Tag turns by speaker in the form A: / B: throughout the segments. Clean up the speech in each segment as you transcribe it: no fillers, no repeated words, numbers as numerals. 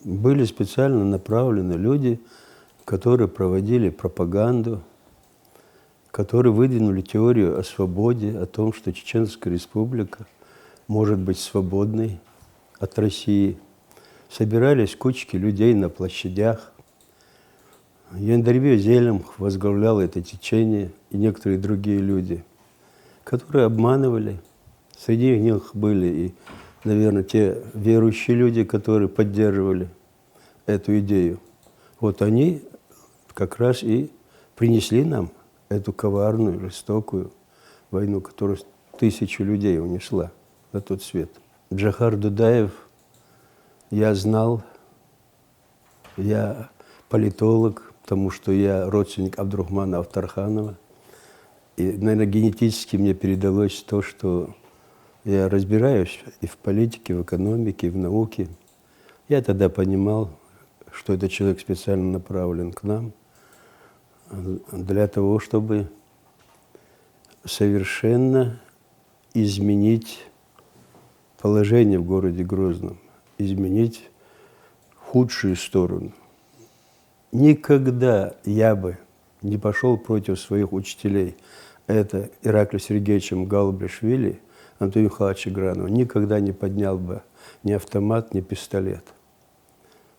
A: были специально направлены люди, которые проводили пропаганду, которые выдвинули теорию о свободе, о том, что Чеченская республика может быть свободной от России. Собирались кучки людей на площадях. Яндарбек Зелимх возглавлял это течение и некоторые другие люди, которые обманывали. Среди них были и, наверное, те верующие люди, которые поддерживали эту идею. Вот они как раз и принесли нам эту коварную, жестокую войну, которая 1000 людей унесла на тот свет. Джохар Дудаев, я знал, я политолог, потому что я родственник Абдурахмана Авторханова. И, наверное, генетически мне передалось то, что я разбираюсь и в политике, и в экономике, и в науке. Я тогда понимал, что этот человек специально направлен к нам для того, чтобы совершенно изменить положение в городе Грозном, изменить в худшую сторону. Никогда я бы не пошел против своих учителей. Это Ираклия Сергеевича Галбришвили, Антония Михайловича Гранова. Никогда не поднял бы ни автомат, ни пистолет.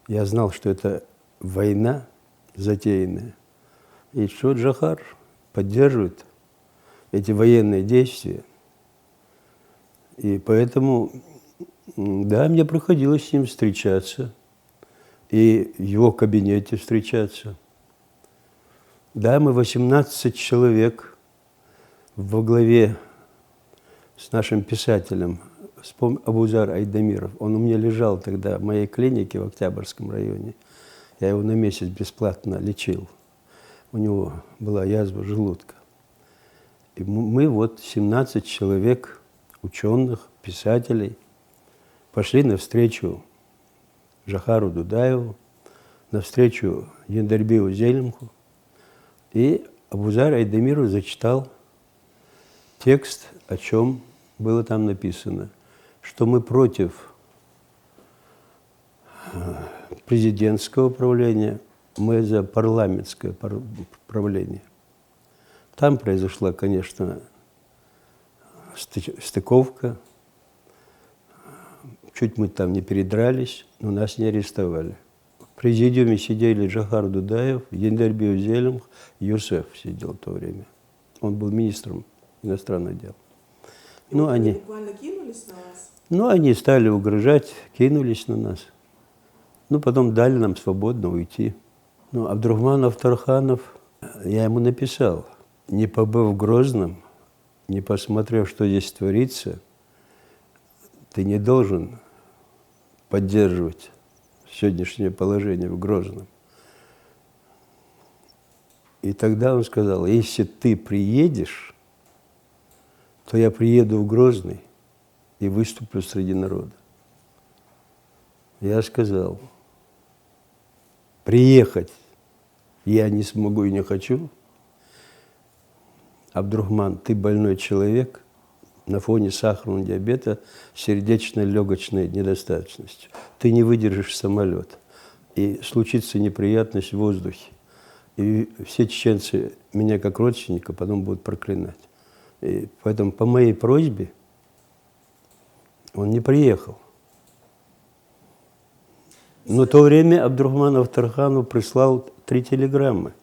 A: Я знал, что это война затеянная. И что Джохар поддерживает эти военные действия. И поэтому, да, мне приходилось с ним встречаться. И в его кабинете встречаться. Да, мы 18 человек во главе с нашим писателем Абузар Айдамиров. Он у меня лежал тогда в моей клинике в Октябрьском районе. Я его на месяц бесплатно лечил. У него была язва желудка. И мы вот 17 человек, ученых, писателей, пошли навстречу Джохару Дудаеву, навстречу Яндарбеку Зелимху. И Абузар Айдамиров зачитал текст, о чем было там написано, что мы против президентского правления, мы за парламентское правление. Там произошла, конечно, стыковка. Чуть мы там не передрались, но нас не арестовали. В президиуме сидели Джохар Дудаев, Яндарбек Зелимх, Юсеф сидел в то время. Он был министром иностранных дел. Ну, они
B: буквально кинулись на вас?
A: Ну, они стали угрожать, кинулись на нас. Ну, потом дали нам свободно уйти. Ну, Абдурахман Авторханов, я ему написал, не побыв в Грозном, не посмотрев, что здесь творится, ты не должен поддерживать сегодняшнее положение в Грозном. И тогда он сказал, если ты приедешь, то я приеду в Грозный и выступлю среди народа. Я сказал, приехать я не смогу и не хочу. Абдурахман, ты больной человек на фоне сахарного диабета, сердечно-легочной недостаточностью. Ты не выдержишь самолет, и случится неприятность в воздухе. И все чеченцы меня как родственника потом будут проклинать. И поэтому по моей просьбе он не приехал. Но в то время Абдурахман Авторханов прислал 3 телеграммы.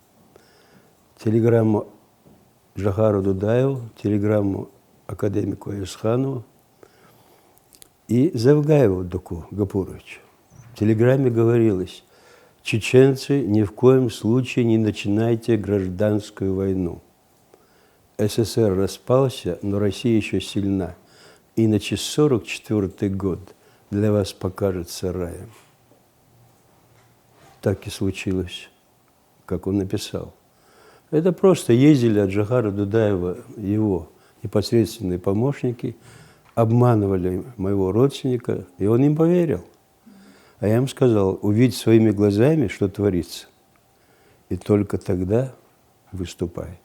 A: Телеграмму Джохару Дудаеву, телеграмму академику Аясханову и Завгаеву Дуку Гапуровичу. В телеграмме говорилось, чеченцы, ни в коем случае не начинайте гражданскую войну. СССР распался, но Россия еще сильна. Иначе 1944 год для вас покажется раем. Так и случилось, как он написал. Это просто ездили от Джохара Дудаева, его непосредственные помощники, обманывали моего родственника, и он им поверил. А я ему сказал, увидь своими глазами, что творится, и только тогда выступай.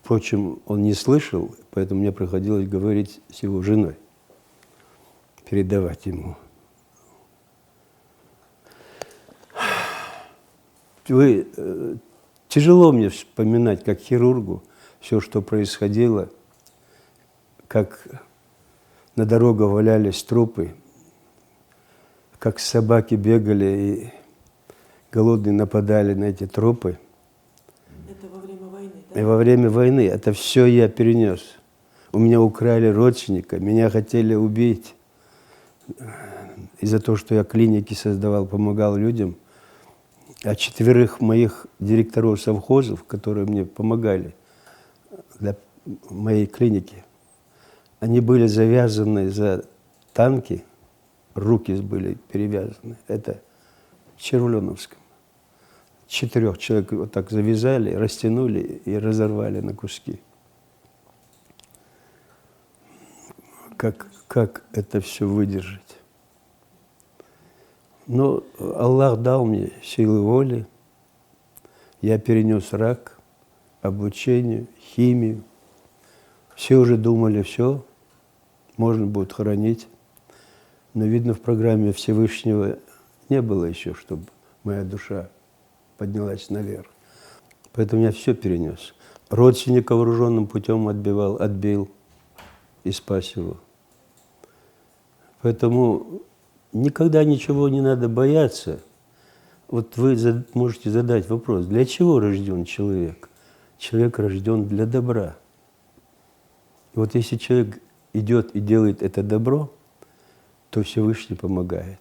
A: Впрочем, он не слышал, поэтому мне приходилось говорить с его женой, передавать ему Тяжело мне вспоминать, как хирургу, все, что происходило, как на дорогах валялись трупы, как собаки бегали и голодные нападали на эти трупы.
B: Это во время войны, да?
A: И во время войны это все я перенес. У меня украли родственника, меня хотели убить. Из-за того, что я клиники создавал, помогал людям. А 4 моих директоров совхозов, которые мне помогали для моей клиники, они были завязаны за танки, руки были перевязаны. Это в Червленовском. 4 человек вот так завязали, растянули и разорвали на куски. Как это все выдержать? Но Аллах дал мне силы воли. Я перенес рак, облучение, химию. Все уже думали, все, можно будет хоронить. Но, видно, в программе Всевышнего не было еще, чтобы моя душа поднялась наверх. Поэтому я все перенес. Родственника вооруженным путем отбил и спас его. Поэтому никогда ничего не надо бояться. Вот вы можете задать вопрос, для чего рожден человек? Человек рожден для добра. И вот если человек идет и делает это добро, то Всевышний помогает.